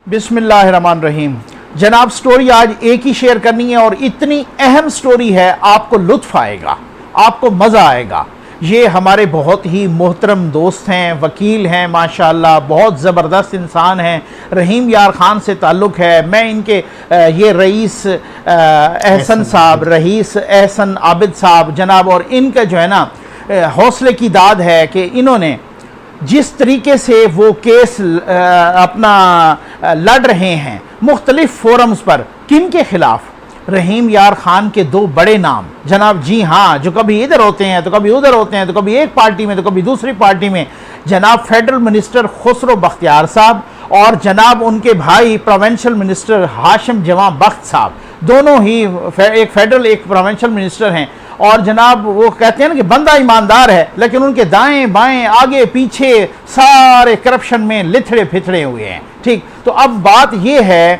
बिस्मिल्लाहिर्रहमानिर्रहीम। जनाब, स्टोरी आज एक ही शेयर करनी है और इतनी अहम स्टोरी है, आपको लुत्फ आएगा, आपको मज़ा आएगा। ये हमारे बहुत ही मोहतरम दोस्त हैं, वकील हैं, माशाअल्लाह बहुत ज़बरदस्त इंसान हैं। रहीम यार ख़ान से ताल्लुक़ है। मैं इनके ये रईस एहसन साहब, रईस एहसन आबिद साहब जनाब, और इनका जो है ना हौसले की दाद है कि इन्होंने जिस तरीके से वो केस अपना लड़ रहे हैं मुख्तलिफ फोरम्स पर, किन के खिलाफ? रहीम यार ख़ान के दो बड़े नाम जनाब, जी हाँ, जो कभी इधर होते हैं तो कभी उधर होते हैं, तो कभी एक पार्टी में तो कभी दूसरी पार्टी में, जनाब फेडरल मिनिस्टर खुसरो बख्तियार साहब और जनाब उनके भाई प्रोविंशियल मिनिस्टर हाशिम जवां बख्त साहब, दोनों ही एक फेडरल एक प्रोविंशियल मिनिस्टर हैं। और जनाब वो कहते हैं ना कि बंदा ईमानदार है, लेकिन उनके दाएं बाएं आगे पीछे सारे करप्शन में लिथड़े फिथड़े हुए हैं। ठीक, तो अब बात ये है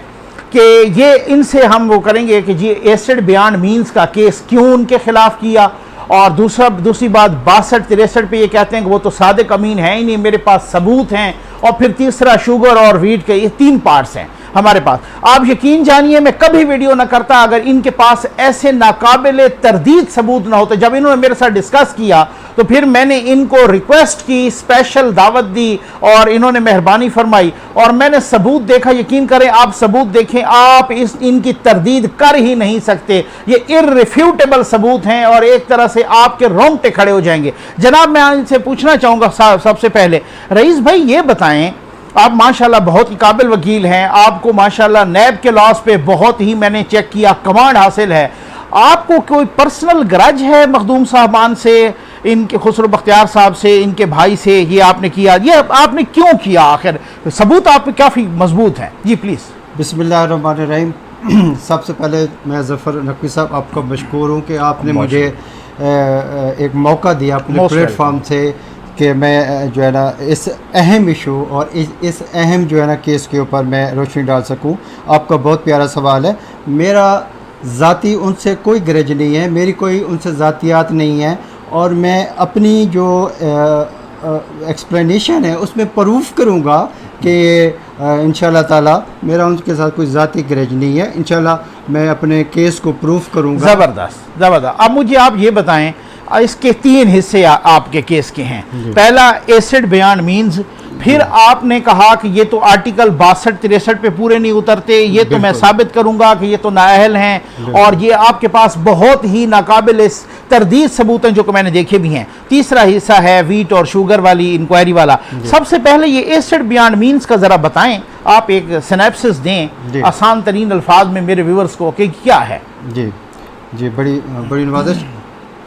कि ये इनसे हम वो करेंगे कि जी एसिड बियॉन्ड मीन्स का केस क्यों उनके खिलाफ किया, और दूसरी बात 62-63 पे ये कहते हैं कि वो तो सादिक अमीन है ही नहीं, मेरे पास सबूत हैं। और फिर तीसरा शुगर और वीट के, ये 3 पार्ट्स हैं हमारे पास। आप यकीन जानिए मैं कभी वीडियो ना करता अगर इनके पास ऐसे नाकाबिले तरदीद सबूत ना होते। जब इन्होंने मेरे साथ डिस्कस किया तो फिर मैंने इनको रिक्वेस्ट की, स्पेशल दावत दी और इन्होंने मेहरबानी फरमाई और मैंने सबूत देखा। यकीन करें, आप सबूत देखें, आप इनकी तरदीद कर ही नहीं सकते। ये इररिफ्यूटेबल सबूत हैं और एक तरह से आपके रोंगटे खड़े हो जाएंगे। जनाब, मैं इनसे पूछना चाहूँगा सबसे पहले, रईस भाई ये बताएं, आप माशाल्लाह बहुत ही काबिल वकील हैं, आपको माशाल्लाह नैब के लॉस पे बहुत ही मैंने चेक किया कमांड हासिल है। आपको कोई पर्सनल ग्रज है मखदूम साहबान से, इनके खुसरो बख्तियार साहब से, इनके भाई से? ये आपने किया, ये आपने क्यों किया? आखिर सबूत आप पे काफ़ी मजबूत हैं। जी प्लीज़। बिस्मिल्लाहिर्रहमानिर्रहीम। सबसे पहले मैं ज़फ़र नकवी साहब आपका मशकूर हूँ कि आपने मुझे एक मौका दिया अपने प्लेटफॉर्म से कि मैं जो है ना इस अहम इशू और इस अहम जो है ना केस के ऊपर मैं रोशनी डाल सकूं। आपका बहुत प्यारा सवाल है। मेरा ज़ाती उनसे कोई ग्रज नहीं है, मेरी कोई उनसे ज़ातियात नहीं है, और मैं अपनी जो एक्सप्लेनेशन है उसमें प्रूफ करूँगा कि इंशाल्लाह ताला मेरा उनके साथ कोई ज़ाती ग्रज नहीं है। इंशाल्लाह मैं अपने केस को प्रूफ करूँगा। ज़बरदस्त ज़बरदस्त। अब मुझे आप ये बताएं, इसके 3 हिस्से आपके केस के हैं। पहला एसिड बियॉन्ड मीन्स, फिर आपने कहा कि ये तो आर्टिकल 62-63 पे पूरे नहीं उतरते, ये तो मैं साबित करूंगा कि ये तो नाअहल हैं, और ये आपके पास बहुत ही नाकाबिल तरदीद सबूत हैं जो कि मैंने देखे भी हैं। तीसरा हिस्सा है वीट और शुगर वाली इंक्वायरी वाला। सबसे पहले ये एसिड बियॉन्ड मीन्स का ज़रा बताएं, आप एक सिनेप्सिस दें आसान तरीन अल्फाज में मेरे व्यूअर्स को कि क्या है। जी जी, बड़ी नवाज़िश।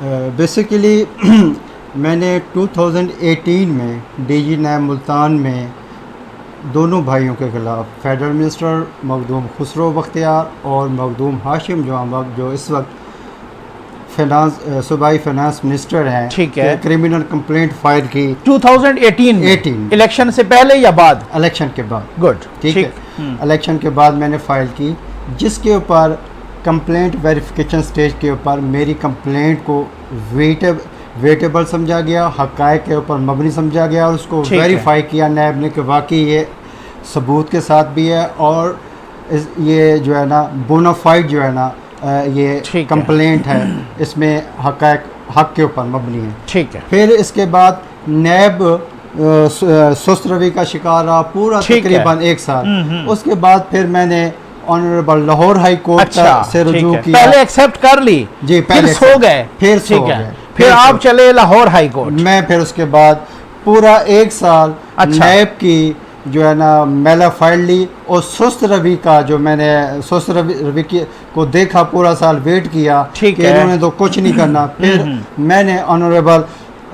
बेसिकली मैंने 2018 में डीजी नैब मुल्तान में दोनों भाइयों के ख़िलाफ़ फेडरल मिनिस्टर मखदूम खुसरो बख्तियार और मखदूम हाशिम जवां बख्त, जो इस वक्त सूबाई फाइनेंस मिनिस्टर हैं, ठीक है, क्रिमिनल कंप्लेंट फाइल की 2018 इलेक्शन से पहले या बाद? इलेक्शन के बाद। गुड, ठीक है। इलेक्शन के बाद मैंने फ़ाइल की, जिसके ऊपर कंप्लेंट वेरिफिकेशन स्टेज के ऊपर मेरी कंप्लेंट को वेटेबल समझा गया, हक़ाइक़ के ऊपर मबनी समझा गया, और उसको वेरीफाई किया नैब ने कि वाकई ये सबूत के साथ भी है और ये जो है ना बोनाफाइड जो है ना ये कंप्लेंट है, इसमें हक़ के ऊपर मबनी है। ठीक है। फिर इसके बाद नैब सुस्त रवि का शिकार रहा पूरा तकरीबन 1 साल। उसके बाद फिर मैंने ऑनरेबल लाहौर हाई कोर्ट से रुजू किया। पहले एक्सेप्ट कर ली जी, पहले सो गए, फिर आप चले लाहौर हाई कोर्ट। मैं फिर उसके बाद पूरा 1 साल नैब की जो है ना मेला फाइल ली, और सुस्त रवि का जो मैंने सुस्त रवि को देखा, पूरा साल वेट किया कि इन्होंने तो कुछ नहीं करना। फिर मैंने ऑनरेबल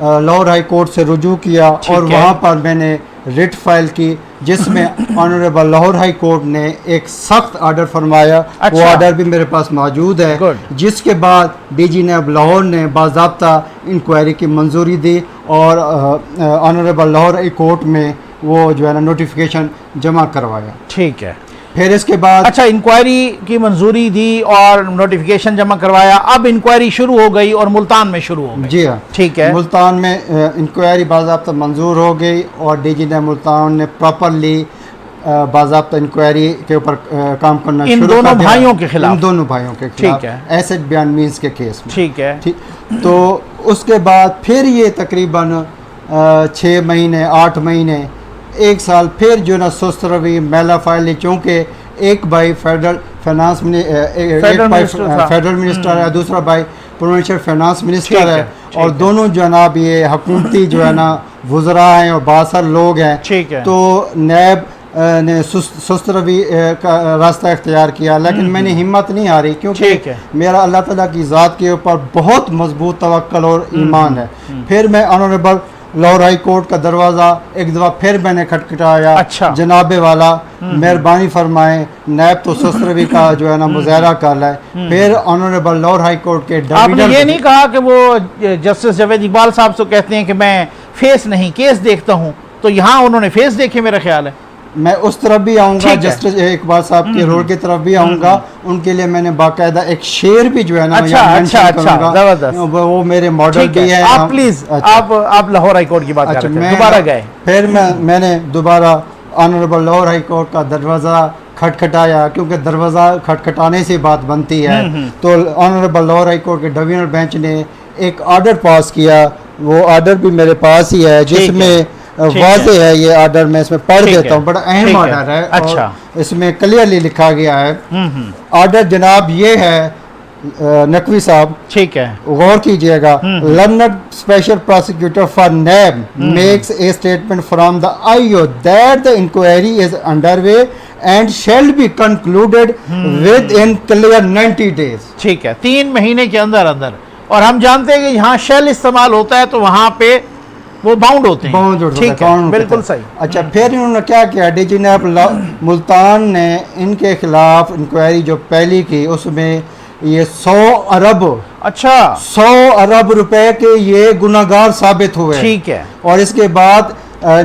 लाहौर हाई कोर्ट से रुजू किया और वहाँ पर मैंने रिट फाइल की, जिसमें ऑनरेबल लाहौर हाई कोर्ट ने एक सख्त आर्डर फरमाया। वो आर्डर भी मेरे पास मौजूद है, जिसके बाद डीजी नैब लाहौर ने बाज़ाब्ता इंक्वायरी की मंजूरी दी और ऑनरेबल लाहौर हाई कोर्ट में वो जो है ना नोटिफिकेशन जमा करवाया। ठीक है। फिर इसके बाद अच्छा, इंक्वायरी की मंजूरी दी और नोटिफिकेशन जमा करवाया। अब इंक्वायरी शुरू हो गई और मुल्तान में शुरू हो गई। जी हाँ, ठीक है। मुल्तान में इंक्वायरी बाज़ाब्ता मंजूर हो गई और डीजी ने मुल्तान ने प्रॉपरली बाज़ाब्ता इंक्वायरी के ऊपर काम करना इन शुरू दोनों कर दिया। भाइयों के खिलाफ? इन दोनों भाइयों के खिलाफ, ठीक है। एसेट बयान मीन्स के केस में। ठीक है। ठीक, तो उसके बाद फिर ये तकरीबन 6 महीने 8 महीने 1 साल फिर जो ना सुस्त रवि मेला फाइल, चूँकि एक भाई फेडरल फाइनेंस फेडरल मिनिस्टर है, दूसरा भाई प्रोविंशियल फाइनेंस मिनिस्टर है, और दोनों जनाब ये हुकूमती जो है ना वज़रा हैं और बहुत सारे लोग हैं। ठीक है। तो नैब ने सुस्त रवि का रास्ता इख्तियार किया, लेकिन मैंने हिम्मत नहीं हारी, क्योंकि मेरा अल्लाह ताला की ज़ात के ऊपर बहुत मजबूत तवक्कुल और ईमान है। फिर मैं ऑनरेबल लाहौर हाई कोर्ट का दरवाज़ा एक दफ़ा फिर मैंने खटखटाया। अच्छा। जनाबे वाला मेहरबानी फरमाए, नैब तो सुस्त रवि का जो है ना मुजाहरा कर रहा है। फिर ऑनरेबल लाहौर हाई कोर्ट के आपने ये नहीं कहा कि वो जस्टिस जावेद इकबाल साहब तो कहते हैं कि मैं फेस नहीं केस देखता हूँ, तो यहाँ उन्होंने फेस देखे मेरा ख्याल है। मैं उस तरफ भी आऊँगा, जस्टिस इकबाल साहब के रोल की तरफ भी आऊँगा। उनके लिए मैंने बाकायदा एक शेर भी जो है ना जबरदस्त, वो मेरे मॉडल भी है। आप प्लीज आप लाहौर हाई कोर्ट की बात कर रहे थे, दोबारा गए। फिर मैंने दोबारा ऑनरेबल लाहौर हाई कोर्ट का दरवाज़ा खटखटाया, क्योंकि दरवाज़ा खटखटाने से बात बनती है। तो ऑनरेबल लाहौर हाई कोर्ट के डिवीजनल बेंच ने एक ऑर्डर पास किया, वो ऑर्डर भी मेरे पास ही है, जिसमें वाज़ेह है ये ऑर्डर, मैं इसमें पढ़ देता हूँ, बड़ा अहम ऑर्डर है। अच्छा। इसमें क्लियरली लिखा गया है। ऑर्डर जनाब ये है नकवी साहब, ठीक है, गौर कीजिएगा। Learned special prosecutor for NAB makes a statement from the IO that the inquiry is underway and shall be concluded within clear 90 days. ठीक है, 3 महीने के अंदर अंदर। और हम जानते हैं कि यहाँ शेल इस्तेमाल होता है तो वहाँ पे वो बाउंड होते हैं। ठीक है, बिल्कुल सही। अच्छा, फिर इन्होंने क्या किया, डीजी नैब मुल्तान ने इनके खिलाफ इंक्वायरी जो पहली की, उसमें ये 100 अरब 100 अरब रुपए के ये गुनाहगार साबित हुए। ठीक है। और इसके बाद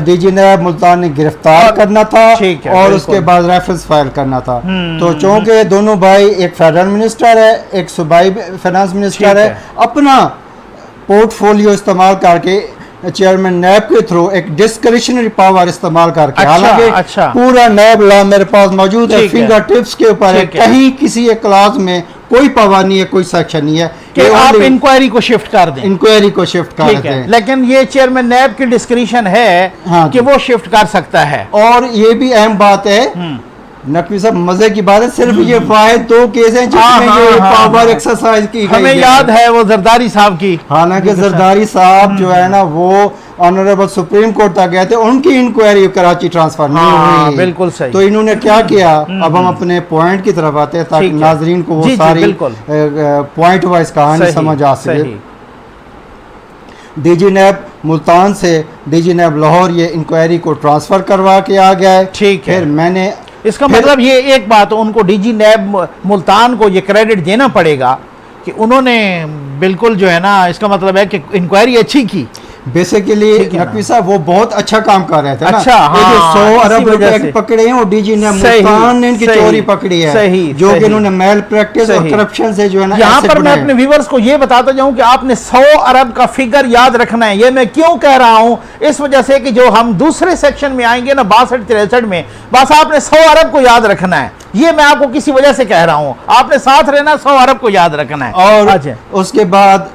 डीजी नैब मुल्तान ने गिरफ्तार करना था, और उसके बाद रेफरेंस फाइल करना था। तो चूंकि दोनों भाई, एक फेडरल मिनिस्टर है, एक सूबाई फाइनेंस मिनिस्टर है, अपना पोर्टफोलियो इस्तेमाल करके चेयरमैन नैब के थ्रू एक डिस्क्रिशनरी पावर इस्तेमाल करके, हालांकि पूरा नैब लॉ मेरे पास मौजूद है, फिंगर टिप्स के ऊपर है, कहीं किसी एक क्लास में कोई पावर नहीं है, कोई सेक्शन नहीं है कि आप इंक्वायरी को शिफ्ट कर दें। इंक्वायरी को शिफ्ट कर दें, लेकिन ये चेयरमैन नैब की डिस्क्रिशन है कि वो शिफ्ट कर सकता है। और ये भी अहम बात है नकवी साहब, मजे की बात है, सिर्फ ये फायद 2 केस हैं जिसमें ये पावर एक्सरसाइज की गई। हमें याद है वो जरदारी साहब की, हालांकि जरदारी साहब जो है ना वो ऑनरेबल सुप्रीम कोर्ट तक गए थे, उनकी इंक्वायरी कराची ट्रांसफर नहीं हुई। बिल्कुल सही। तो इन्होंने क्या किया, अब हम अपने पॉइंट की तरफ आते हैं ताकि नाजरीन को वो सारी पॉइंट वाइज कहानी समझ आ सके। डीजी नैब मुल्तान से डीजी नैब लाहौर ये इंक्वायरी को ट्रांसफर करवा के आ गया है। ठीक है। फिर मैंने इसका मतलब ये एक बात, उनको डीजी नैब मुल्तान को ये क्रेडिट देना पड़ेगा कि उन्होंने बिल्कुल जो है ना, इसका मतलब है कि इंक्वायरी अच्छी की। बेसिकली नकवी साहब वो बहुत अच्छा काम कर रहे थे। अच्छा, ये जो 100 अरब रुपए पकड़े हैं वो डीजी ने मुल्तान ने इनकी चोरी पकड़ी है, जो कि इन्होंने मेल प्रैक्टिस और करप्शन से जो है ना। यहाँ पर मैं अपने व्यूअर्स को ये बताता जाऊं कि आपने 100 अरब का फिगर याद रखना है। ये मैं क्यों कह रहा हूं, इस वजह से कि जो हम दूसरे सेक्शन में आएंगे ना 62-63 में, बस आपने 100 अरब को याद रखना है। ये मैं आपको किसी वजह से कह रहा हूं, आपने साथ रहना, 100 अरब को याद रखना है। और उसके बाद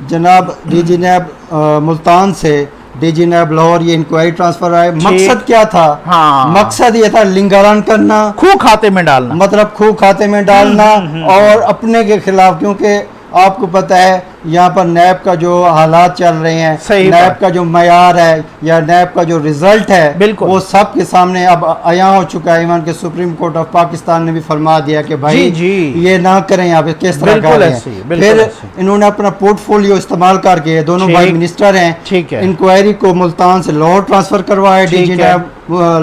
जनाब डीजी नैब मुल्तान से डीजी नैब लाहौर ये इंक्वायरी ट्रांसफर आए। मकसद क्या था? मकसद ये था लिंगारान करना, खूह खाते में डालना, मतलब खूह खाते में डालना और अपने के खिलाफ, क्योंकि आपको पता है यहाँ पर नैब का जो हालात चल रहे हैं, नैब का जो मयार है या नैब का जो रिजल्ट है, वो सब के सामने अब आया हो चुका है। इवन के सुप्रीम कोर्ट ऑफ पाकिस्तान ने भी फरमा दिया कि भाई ये ना करें, यहाँ पे किस तरह का है। फिर इन्होंने अपना पोर्टफोलियो इस्तेमाल करके, दोनों भाई मिनिस्टर हैं, इंक्वायरी को मुल्तान से लाहौर ट्रांसफर करवाया डीजी नैब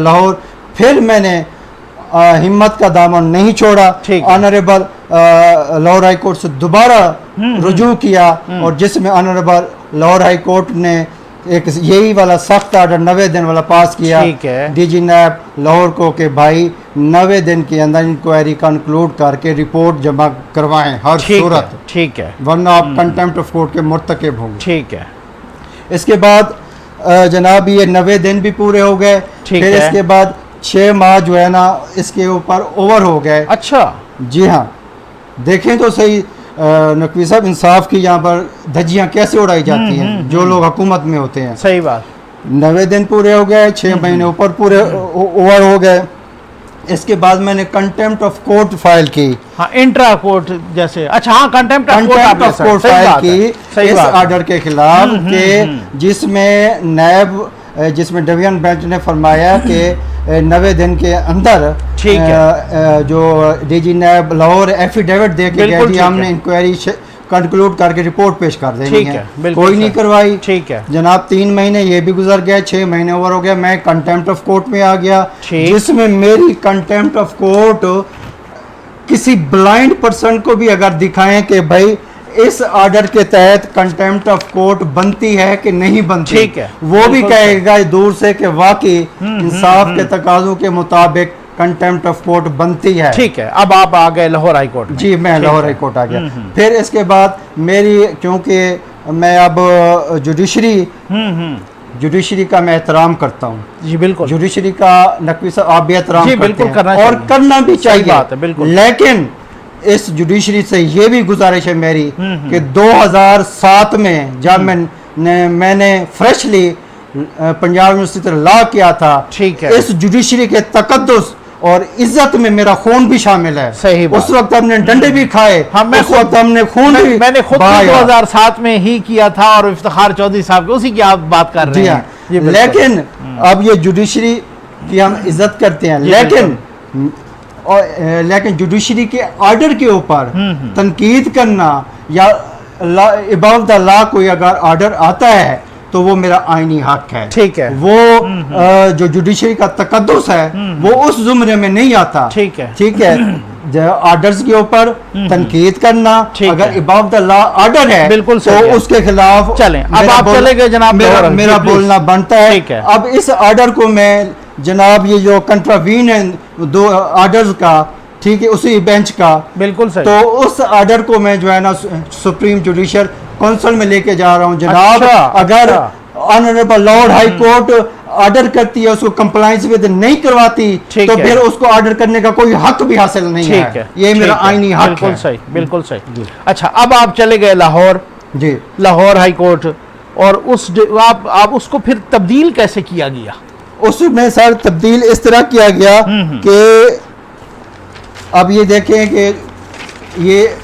लाहौर। फिर मैंने हिम्मत का दामन नहीं छोड़ा, ऑनरेबल लाहौर हाई कोर्ट से दोबारा रुजू किया, और जिसमें ऑनरेबल लाहौर हाई कोर्ट ने एक यही वाला सख्त ऑर्डर 90 दिन वाला पास किया डीजी नैब लाहौर को कि भाई 90 दिन के अंदर इंक्वायरी कंक्लूड करके रिपोर्ट जमा करवाएं हर सूरत, ठीक है, वरना आप कंटेम्प्ट ऑफ कोर्ट के मुर्तकिब होंगे। ठीक है। इसके बाद जनाब ये 90 दिन भी पूरे हो गए। फिर इसके बाद 6 माह जो है ना इसके ऊपर ओवर हो गए। अच्छा जी हाँ, देखें तो सही नकवी साहब, इंसाफ की यहाँ पर धज्जियाँ कैसे उड़ाई जाती हैं जो लोग हुकूमत में होते हैं। सही बात। 90 दिन पूरे हो गए, 6 महीने ऊपर पूरे ओवर हो गए। इसके बाद मैंने कंटेम्प्ट ऑफ कोर्ट फाइल की। हाँ, इंट्रा कोर्ट जैसे, अच्छा हाँ, कंटेम्प्ट ऑफ कोर्ट फाइल की इस ऑर्डर के खिलाफ के जिसमें डिवीजन बेंच ने फरमाया कि 90 दिन के अंदर ठीक है जो डीजी नैब लाहौर एफिडेविट दे के गए जी, हमने इंक्वायरी कंक्लूड करके रिपोर्ट पेश कर देनी है, कोई नहीं करवाई। ठीक है जनाब, 3 महीने ये भी गुजर गए, 6 महीने ओवर हो गया, मैं कंटेम्प्ट ऑफ कोर्ट में आ गया, जिसमें मेरी कंटेम्प्ट ऑफ कोर्ट किसी ब्लाइंड पर्सन को भी अगर दिखाएं कि भाई इस ऑर्डर के तहत कंटेम्प्ट ऑफ कोर्ट बनती है कि नहीं बनती, ठीक है, वो भी कहेगा दूर से कि वाकई इंसाफ के तकाजों के मुताबिक कंटेम्प्ट ऑफ कोर्ट बनती है। ठीक है, अब आप आ गए लाहौर हाई कोर्ट में। जी, मैं लाहौर हाई कोर्ट आ गया। फिर इसके बाद मेरी, क्योंकि मैं अब जुडिशरी का मैं एहतराम करता हूँ। जी बिल्कुल, जुडिशरी का नकवी साहब आप भी एहतराम करते हैं और करना भी चाहिए, बात है बिल्कुल। लेकिन इस जुडिशरी से ये भी गुजारिश है मेरी कि 2007 में जब मैंने फ्रेशली पंजाब यूनिवर्सिटी लॉ किया था, ठीक है, इस जुडिशरी के तकद्दुस और इज्जत में मेरा खून भी शामिल है। सही बात। उस वक्त हमने डंडे भी खाए, उस वक्त हमने खून भी, मैंने खुद 2007 में ही किया था और इफ्तिखार चौधरी साहब के, उसी की आप बात कर रहे हैं। लेकिन अब ये जुडिशरी की हम इज्जत करते हैं, लेकिन जुडिशरी के ऑर्डर के ऊपर तनकीद करना या अबाव द लॉ कोई अगर ऑर्डर आता है तो वो मेरा आईनी हक है। ठीक है, वो जो जुडिशरी का तकद्दुस है वो उस जुमरे में नहीं आता। ठीक है, ठीक है, ऑर्डर्स के ऊपर तनकीद करना, अगर अबाव द लॉ ऑर्डर है बिल्कुल तो उसके खिलाफ चलें। अब आप चले गए जनाब, मेरा बोलना बनता है। अब इस ऑर्डर को मैं जनाब, ये जो कंट्रावीन है 2 ऑर्डर्स का, ठीक है, उसी बेंच का, बिल्कुल सही, तो उस ऑर्डर को मैं जो है ना सुप्रीम जुडिशियल काउंसिल में लेके जा रहा हूँ जनाब। अगर honourable Lord high court order करती है, उसको कंप्लायंस विद नहीं करवाती तो फिर उसको ऑर्डर करने का कोई हक भी हासिल नहीं है। ये मेरा आईनी हक है। बिल्कुल सही, बिल्कुल सही। अच्छा, अब आप चले गए लाहौर। जी, लाहौर हाई कोर्ट, और आप उसको फिर तब्दील कैसे किया गया? उसमें सर तब्दील इस तरह किया गया कि अब ये देखें कि ये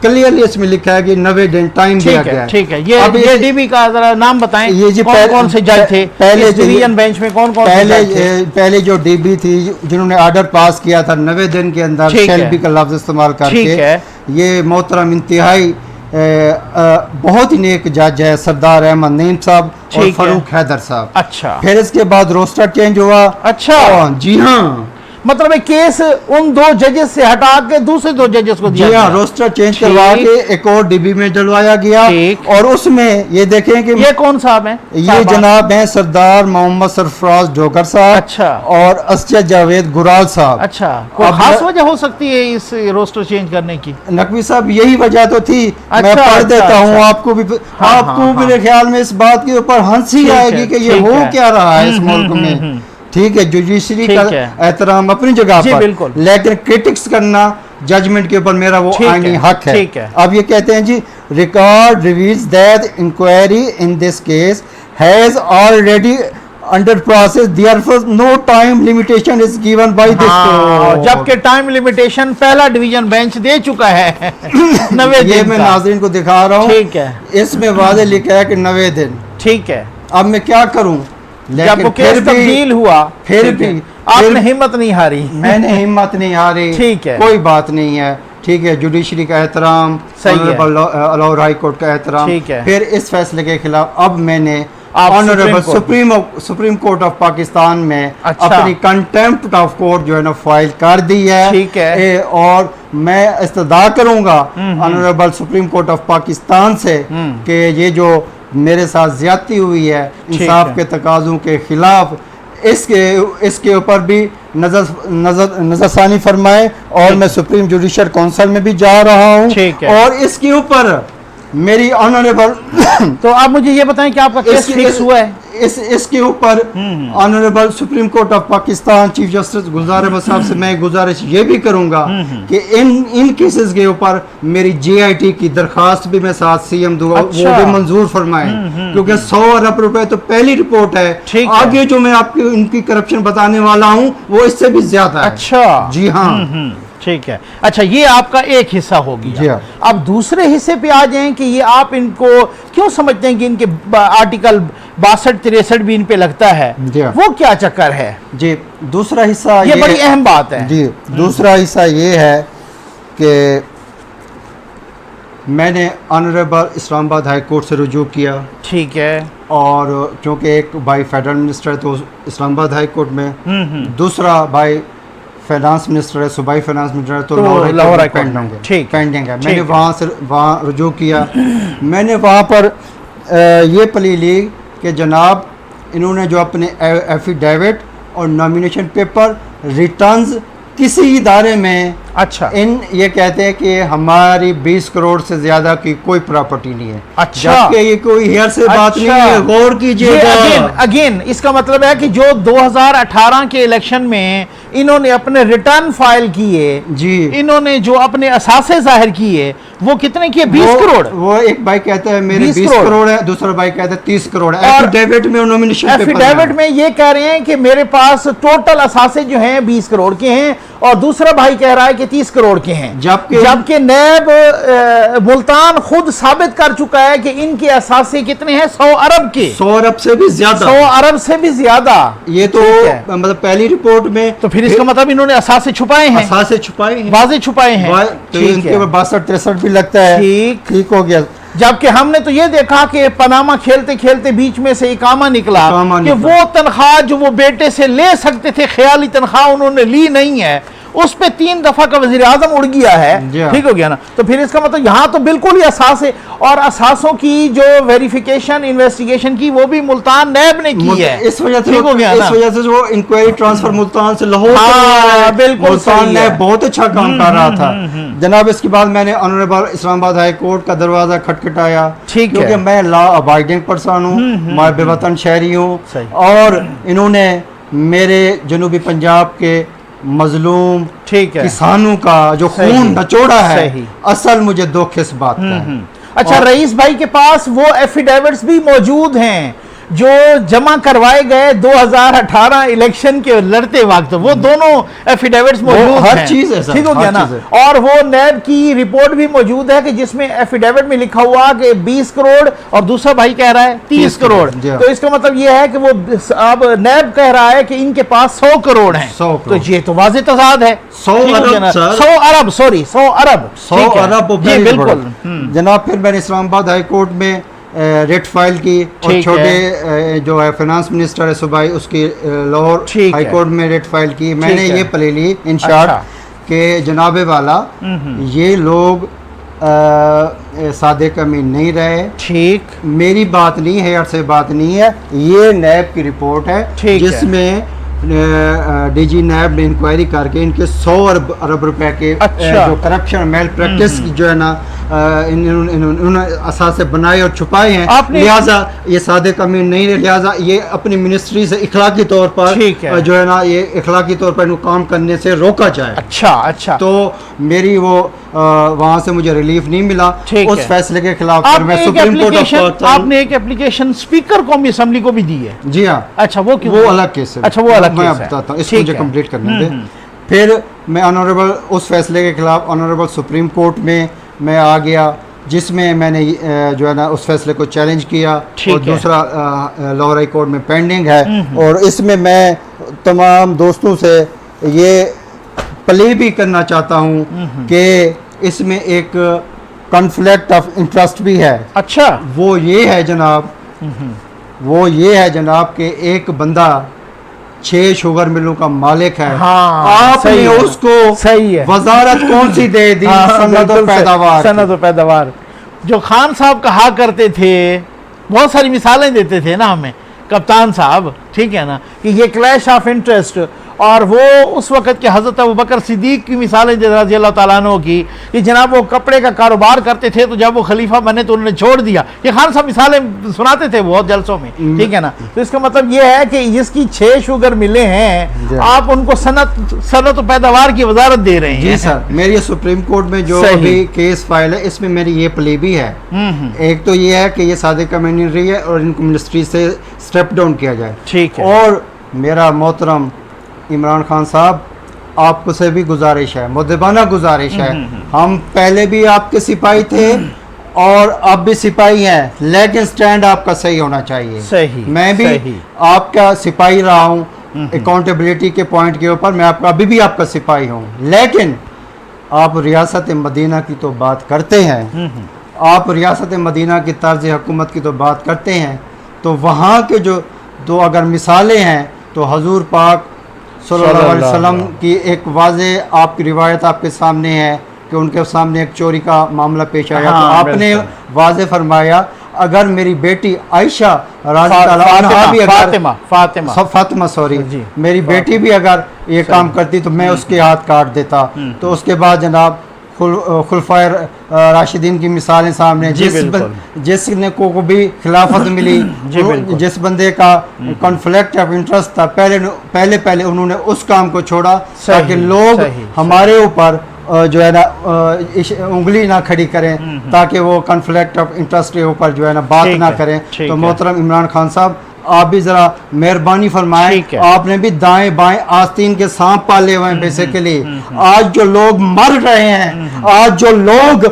क्लियरली इसमें लिखा है कि 90 दिन टाइम दिया गया है। ठीक है, ये डीबी का जरा नाम बताएं, ये जी कौन से जज थे पहले डिवीजन बेंच में, कौन पहले जो डीबी थी जिन्होंने ऑर्डर पास किया था 90 दिन के अंदर शेल्बी का लफ्ज इस्तेमाल करके, ये मोहतरम इंतहाई बहुत ही नेक जज है सरदार अहमद नईम साहब और फारूक हैदर साहब। अच्छा, फिर इसके बाद रोस्टर चेंज हुआ। अच्छा, जी हाँ, मतलब एक केस उन 2 जजेस से हटा के दूसरे 2 जजेस को दिया। जी हाँ, रोस्टर चेंज करवा के एक और डीबी में डलवाया गया, और उसमें ये देखें कि ये कौन साहब हैं? ये जनाब हैं सरदार मोहम्मद सरफराज डोगर साहब। अच्छा, और असजद जावेद गुराल साहब। अच्छा, कोई खास वजह हो सकती है इस रोस्टर चेंज करने की? नकवी साहब, यही वजह तो थी। मैं पढ़ देता हूँ आपको भी, आपको मेरे ख्याल में इस बात के ऊपर हंसी आएगी कि ये हो क्या रहा है इस मुल्क में। ठीक है, जुडिशरी का एहतराम अपनी जगह पर, लेकिन क्रिटिक्स करना जजमेंट के ऊपर मेरा वो आईनी हक है। अब ये कहते हैं ji, record reveals that inquiry in this case has already under process, therefore no time limitation is given by this court. जबकि टाइम लिमिटेशन पहला डिवीजन बेंच दे चुका है 90 दिन। ये मैं नाज़रीन को दिखा रहा हूँ। ठीक है, इसमें वाज़ेह लिखा है कि 90 दिन। ठीक है, अब मैं क्या करूँ, जब केस तब्दील हुआ फिर भी आपने हिम्मत नहीं हारी। मैंने हिम्मत नहीं हारी। ठीक है, कोई बात नहीं है। ठीक है, जुडिशरी का एहतराम, लाहौर हाई कोर्ट का एहतराम। ठीक है, फिर इस फैसले के खिलाफ अब मैंने honourable supreme court of Pakistan में अपनी कंटेम्प्ट ऑफ कोर्ट जो है ना फाइल कर दी है। ठीक है, और मैं इस्तदा करूंगा honourable supreme court of Pakistan से कि ये जो मेरे साथ ज्यादती हुई है इंसाफ के तकाजों के खिलाफ, इसके ऊपर भी नजरसानी फरमाए, और मैं सुप्रीम जुडिशियल काउंसिल में भी जा रहा हूँ, और इसके ऊपर मेरी ऑनरेबल तो आप मुझे ये बताएं कि आपका केस फिक्स हुआ है? इसके ऊपर honourable supreme court of Pakistan chief justice Gulzar Ahmed साहब से मैं गुजारिश ये भी करूंगा कि इन केसेस के ऊपर मेरी JIT की दरखास्त भी मैं साथ CM दूंगा, अच्छा। वो भी मंजूर फरमाएं, क्योंकि 100 अरब रुपए तो पहली रिपोर्ट है, आगे जो मैं आपको इनकी करप्शन बताने वाला हूँ वो इससे भी ज्यादा है। अच्छा जी हाँ, ठीक है। अच्छा, ये आपका एक हिस्सा हो जी गया। हाँ। अब दूसरे हिस्से पे आ जाएं कि ये आप इनको क्यों समझते हैं कि इनके आर्टिकल 62-63 भी इन पे लगता है, जी हाँ। वो क्या चक्कर है? जी दूसरा हिस्सा ये बड़ी अहम बात है जी। दूसरा हिस्सा ये है कि मैंने ऑनरेबल इस्लामाबाद हाई कोर्ट से रुजू किया, ठीक है, और क्योंकि एक भाई फेडरल मिनिस्टर है तो इस्लामाबाद हाई कोर्ट में, दूसरा भाई फाइनेंस मिनिस्टर है, सूबाई फाइनेंस मिनिस्टर है, तो लाहौर हाई कोर्ट में पेंडिंग है। मैंने वहाँ रुजू किया। मैंने वहाँ पर ये प्ली ली कि जनाब इन्होंने जो अपने एफिडेविट और नॉमिनेशन पेपर रिटर्न्स किसी इदारे में, अच्छा, ये कहते हैं कि हमारी 20 करोड़ से ज्यादा की कोई प्रॉपर्टी नहीं है। अच्छा, जबकि ये कोई हेयर से बात नहीं है, गौर कीजिएगा। अगेन इसका मतलब है कि जो 2018 के इलेक्शन में इन्होंने अपने रिटर्न फाइल किए जी, इन्होंने जो अपने असासे जाहिर किए वो कितने किए? 20 करोड़। वो एक भाई कहता है मेरे 20 करोड़ है, दूसरा भाई कहता है 30 करोड़ है। एफिडेविट में नॉमिनेशन एफिडेविट में ये कह रहे हैं कि मेरे पास टोटल असासे जो हैं 20 करोड़ के हैं, और दूसरा भाई कह रहा है कि 30 करोड़ के हैं। जबकि नैब मुल्तान खुद साबित कर चुका है कि इनके असासे कितने हैं? 100 अरब के। 100 अरब से भी ज्यादा। 100 अरब से भी ज्यादा। ये तो मतलब पहली रिपोर्ट में, तो फिर इसका मतलब इन्होंने असासे छुपाए हैं, असासे छुपाए हैं, वाज़े छुपाए हैं। तो इनके 62-63 भी लगता है। ठीक हो गया। जबकि हमने तो ये देखा कि पनामा खेलते खेलते बीच में से इकामा निकला कि वो तनख्वाह जो वो बेटे से ले सकते थे, ख्याली तनख्वाह, उन्होंने ली नहीं है। उस पे 3 दफा का वजीर आजम उड़ गया है। ठीक हो गया ना? तो फिर इसका मतलब यहाँ तो बिल्कुल ही असास है, और असासों की जो वेरिफिकेशन इन्वेस्टिगेशन की वो भी मुल्तान नैब ने की है। इस वजह से ठीक हो गया ना? इस वजह से वो इंक्वायरी ट्रांसफर मुल्तान से लाहौर, बिल्कुल मुल्तान नैब बहुत अच्छा काम कर रहा था जनाब। इसके बाद मैंने ऑनरेबल इस्लामाबाद हाई कोर्ट का दरवाजा खटखटाया, क्योंकि मैं लॉ अबाइडिंग पर्सन हूँ, मैं बेवतन शहरी हूँ, और इन्होंने मेरे जनूबी पंजाब के मजलूम किसानों का जो खून बचोड़ा है, असल मुझे दुख इस बात का है। अच्छा, रईस भाई के पास वो एफिडेविट्स भी मौजूद हैं जो जमा करवाए गए 2018 इलेक्शन के लड़ते वक्त, वो दोनों एफिडेविट्स मौजूद हैं। हर चीज है, ठीक हो गया ना? और वो नैब की रिपोर्ट भी मौजूद है कि जिसमें एफिडेविट में लिखा हुआ कि 20 करोड़ और दूसरा भाई कह रहा है 30 करोड़। तो इसका मतलब ये है कि वो अब नैब कह रहा है कि इनके पास 100 करोड़ हैं। तो ये तो वाज़ेह तजाद है। 100 अरब, सॉरी 100 अरब, 100 अरब बिल्कुल जनाब। फिर मैंने इस्लामाबाद हाई कोर्ट में रेट फाइल की, और छोटे जो है फाइनेंस मिनिस्टर है सूबाई, उसकी लाहौर हाई कोर्ट में रेट फाइल की। मैंने ये प्ले ली इन शॉर्ट के जनाबे वाला ये लोग सादिक अमीन नहीं रहे। ठीक, मेरी बात नहीं है, यार से बात नहीं है, ये नैब की रिपोर्ट है जिसमें DG नैब ने इंक्वायरी करके इनके 100 अरब रुपए के जो करप्शन मेल प्रैक्टिस की जो है ना इन्होंने असासे बनाए और छुपाए हैं, लिहाजा ये सादिक अमीन नहीं है, लिहाजा ये अपनी मिनिस्ट्री से इखलाकी तौर पर जो है ना ये इखलाकी तौर पर इनको काम करने से रोका जाए। अच्छा, तो मेरी वो वहाँ से मुझे रिलीफ नहीं मिला। उस फैसले के खिलाफ मैं सुप्रीम कोर्ट। आपने एक एप्लीकेशन स्पीकर कौमी असेंबली को भी दी है? जी हाँ। अच्छा, वो क्यों? वो अलग केस है। अच्छा, वो अलग मैं बताता हूँ, इसको मुझे कंप्लीट करने दे। फिर मैं ऑनरेबल उस फैसले के खिलाफ ऑनरेबल सुप्रीम कोर्ट में मैं आ गया, जिसमें मैंने जो है ना उस फैसले को चैलेंज किया, और दूसरा लाहौर हाई कोर्ट में पेंडिंग है। और इसमें मैं तमाम दोस्तों से ये प्ले भी करना चाहता हूँ कि इसमें एक कॉन्फ्लिक्ट ऑफ इंटरेस्ट भी है। अच्छा, वो ये है जनाब, वो ये है जनाब कि एक बंदा 6 शुगर मिलों का मालिक है। आपने उसको सही है वजारत कौन सी दे दी? सनद और पैदावार। जो खान साहब कहा करते थे, बहुत सारी मिसालें देते थे ना हमें कप्तान साहब, ठीक है ना, कि ये क्लैश ऑफ इंटरेस्ट और वो उस वक़्त के हज़रत अबू बकर सिद्दीक की मिसालें रज़ी अल्लाह ताला अन्हु की कि जनाब वो कपड़े का कारोबार करते थे, तो जब वो खलीफा बने तो उन्होंने छोड़ दिया। ये खान साहब मिसालें सुनाते थे बहुत जलसों में, ठीक है ना। तो इसका मतलब ये है कि जिसकी 6 शुगर मिले हैं, आप उनको सनत पैदावार की वजारत दे रहे हैं। जी सर, मेरी सुप्रीम कोर्ट में जो अभी केस फाइल है, इसमें मेरी ये प्ले भी है। एक तो ये है कि ये सादे कम्युनिटी है और इनको मिनिस्ट्री से स्टेप डाउन किया जाए, ठीक है। और मेरा मोहतरम इमरान खान साहब, आपको से भी गुजारिश है, मुद्दबाना गुजारिश है, हम पहले भी आपके सिपाही थे और अब भी सिपाही हैं, लेकिन स्टैंड आपका सही होना चाहिए। सही, मैं भी सही। आपका सिपाही रहा हूँ अकाउंटेबिलिटी के पॉइंट के ऊपर, मैं आपका अभी भी आपका सिपाही हूँ, लेकिन आप रियासत मदीना की तो बात करते हैं, आप रियासत मदीना की तर्ज हुकूमत की तो बात करते हैं, तो वहाँ के जो दो अगर मिसालें हैं तो हजूर पाक सल्लल्लाहु अलैहि वसल्लम की एक वाज़े आपकी रिवायत आपके सामने है कि उनके सामने एक चोरी का मामला पेश आया, तो आपने वाज़े फरमाया अगर मेरी बेटी आयशा फातिमा सॉरी मेरी बेटी भी अगर ये काम करती तो मैं उसके हाथ काट देता। तो उसके बाद जनाब खुलफाए राशिदीन की मिसालें सामने, जिसने को भी खिलाफत मिली, जिस बंदे का कॉन्फ्लिक्ट ऑफ इंटरेस्ट था, पहले उन्होंने उस काम को छोड़ा ताकि लोग हमारे ऊपर जो है ना उंगली ना खड़ी करें, ताकि वो कॉन्फ्लिक्ट ऑफ इंटरेस्ट के ऊपर जो है ना बात ना करें। तो मोहतरम इमरान खान साहब, आप भी जरा मेहरबानी फरमाएं, आपने भी दाएं बाएं आस्तीन के सांप पाले हुए हैं बेसिकली। आज जो लोग मर रहे हैं, आज जो लोग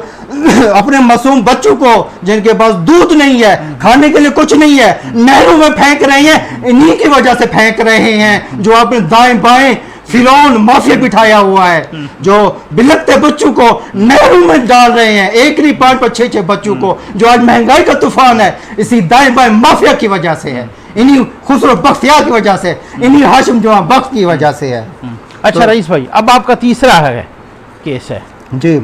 अपने मासूम बच्चों को जिनके पास दूध नहीं है, खाने के लिए कुछ नहीं है, नहरों में फेंक रहे हैं, इन्हीं की वजह से फेंक रहे हैं, जो आपने दाएं बाएं फिरौन माफिया बिठाया हुआ है, जो बिलखते बच्चों को नहरों में डाल रहे हैं, एक नहीं 5-6 बच्चों को, जो आज महंगाई का तूफान है, इसी दाएं बाएं माफिया की वजह से है, इन्हीं खुसरो बख्तियार की वजह से, इन्हीं हाशिम जवां बख्त की वजह से है। अच्छा तो, रईस भाई, अब आपका तीसरा है केस है जी,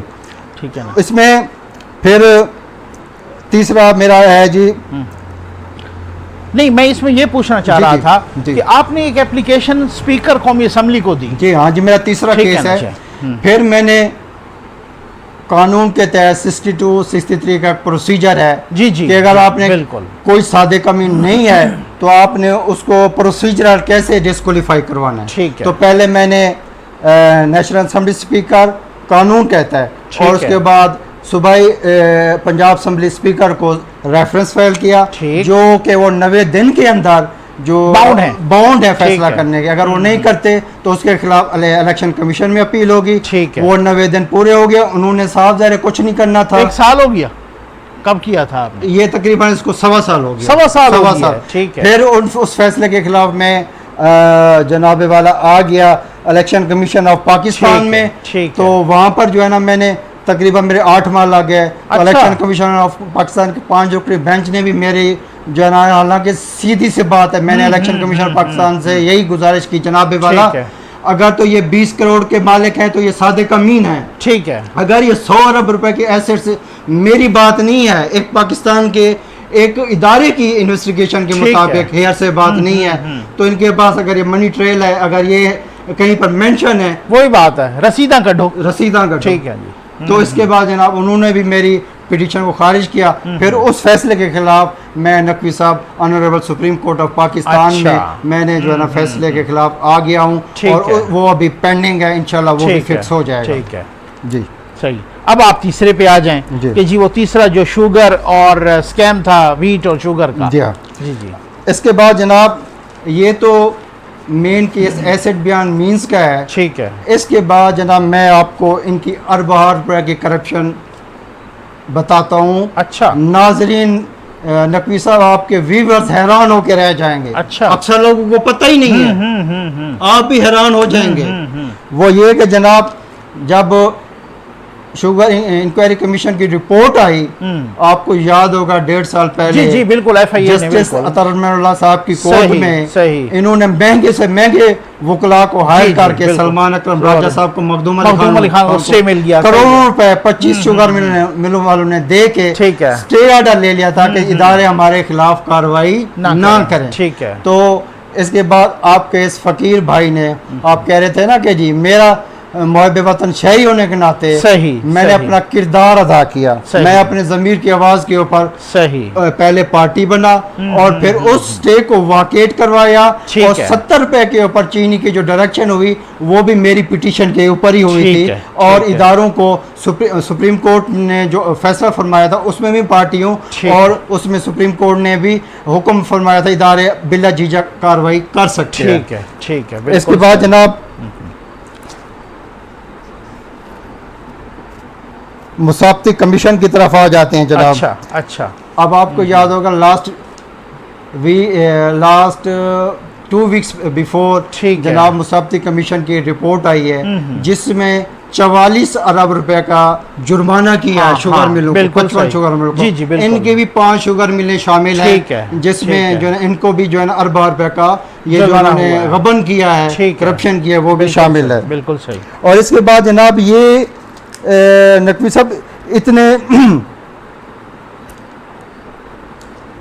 ठीक है ना। इसमें फिर तीसरा मेरा है जी, नहीं मैं इसमें ये पूछना चाह रहा था कि आपने एक एप्लीकेशन स्पीकर कौमी असम्बली को दी। जी हाँ जी, मेरा तीसरा केस है। फिर मैंने कानून के तहत 62-63 का प्रोसीजर है जी कि अगर आपने कोई सादे कमी नहीं है तो आपने उसको प्रोसीजरल कैसे डिस्क्वालीफाई करवाना है। ठीक है। तो पहले मैंने नेशनल असम्बली स्पीकर कानून कहता है, और उसके बाद सूबाई पंजाब असम्बली स्पीकर को रेफरेंस फाइल किया, जो कि वो 90 दिन के अंदर जो बाउंड है फैसला करने के, अगर वो नहीं करते तो उसके खिलाफ इलेक्शन कमीशन में अपील होगी। वो 90 दिन पूरे हो गए, उन्होंने साफ ज़ाहिर कुछ नहीं करना था। 1 साल हो गया, कब किया था आपने? ये तकरीबन इसको 1.25 साल हो गया। 1.25 साल, ठीक है। फिर उस फैसले के खिलाफ मैं जनाबे वाला आ गया इलेक्शन कमीशन ऑफ पाकिस्तान में, तो वहाँ पर जो है ना मैंने तकरीबन मेरे 8 माह लग गए। अच्छा। इलेक्शन कमीशन ऑफ पाकिस्तान के 5 जुकरी बेंच ने भी मेरी जो है ना, हालांकि सीधी सी बात है, मैंने इलेक्शन कमीशन पाकिस्तान से यही गुजारिश की, जनाबे वाला अगर तो ये 20 करोड़ के मालिक हैं तो ये सादे कमीन है, ठीक है। अगर ये 100 अरब रुपए के एसेट्स, मेरी बात नहीं है, एक पाकिस्तान के एक इदारे की इन्वेस्टिगेशन के मुताबिक हेयर से बात नहीं है, तो इनके पास अगर ये मनी ट्रेल है, अगर ये कहीं पर मेंशन है, वही बात है, रसीदा कटो, ठीक है जी। तो इसके बाद जनाब उन्होंने भी मेरी पिटीशन को खारिज किया। फिर उस फैसले के खिलाफ मैं नकवी साहब honourable supreme court of Pakistan में मैंने जो है ना फैसले के खिलाफ आ गया हूँ, और वो अभी पेंडिंग है, इंशाल्लाह वो भी फिक्स हो जाएगा। ठीक है जी, सही। अब आप तीसरे पे आ जाएं कि जी वो तीसरा जो शुगर और स्कैम था, व्हीट और शुगर का। जी हाँ जी जी। इसके बाद जनाब ये तो मेन केस एसेट बयान मींस का है, ठीक है। इसके बाद जनाब मैं आपको इनकी अरबा रुपए की करप्शन बताता हूँ। अच्छा। नाजरीन नकवी साहब, आपके व्यूअर्स हैरान होकर रह जाएंगे। अच्छा। अक्सर लोगों को पता ही नहीं है, आप भी हैरान हो जाएंगे। वो ये कि जनाब जब शुगर इंक्वायरी कमीशन की रिपोर्ट आई, आपको याद होगा 1.5 साल पहले, जी बिल्कुल, जस्टिस अतरुल्लाह साहब की कोर्ट में इन्होंने महंगे से महंगे वकला को हायर करके सलमान अकरम राजा साहब को मखदूम अली खान को स्टे मिल गया, करोड़ों रुपए 25 शुगर मिलों वालों ने दे के स्टे ऑर्डर ले लिया था कि इदारे हमारे खिलाफ कार्रवाई ना करें। ठीक है। तो इसके बाद आपके इस फकीर भाई ने, आप कह रहे थे ना कि जी मेरा मुहब्ब वतन शाही होने के नाते सही, मैंने सही। अपना किरदार अदा किया। सही। मैं अपने ज़मीर की आवाज़ के ऊपर सही। पहले पार्टी बना और फिर उस स्टे को वाकेट करवाया ठीक और है। 70 रुपए के ऊपर चीनी की जो डायरेक्शन हुई वो भी मेरी पिटीशन के ऊपर ही हुई ठीक थी। है, और ठीक है। इदारों को सुप्रीम कोर्ट ने जो फैसला फरमाया था उसमें भी पार्टी हूँ, ठीक। और उसमें सुप्रीम कोर्ट ने भी हुक्म फरमाया था इदारे बिला झिझक कार्रवाई कर सकते हैं। ठीक है, ठीक है, इसके बिल्कुल बाद सही। जनाब मुसाफती कमीशन की तरफ आ जाते हैं जनाब। अच्छा, अच्छा। अब आपको याद होगा लास्ट 2 वीक्स बिफोर ठीक है। जनाब मुसाफती कमीशन की रिपोर्ट आई है जिसमें 44 अरब रुपए का जुर्माना किया हाँ, है शुगर हाँ, मिलों को, बिल्कुल 55 सही। शुगर मिलों को। जी, जी, बिल्कुल। इनके भी 5 शुगर मिलें शामिल ठीक हैं है, जिसमें ठीक है। जो है इनको भी जो है ना अरबा रुपए का ये जो जुर्माना उन्होंने हुआ है। गबन किया है, ठीक है। करप्शन किया है, वो भी बिल्कुल शामिल सही, है। बिल्कुल सही। और इसके बाद जनाब ये नकवी साहब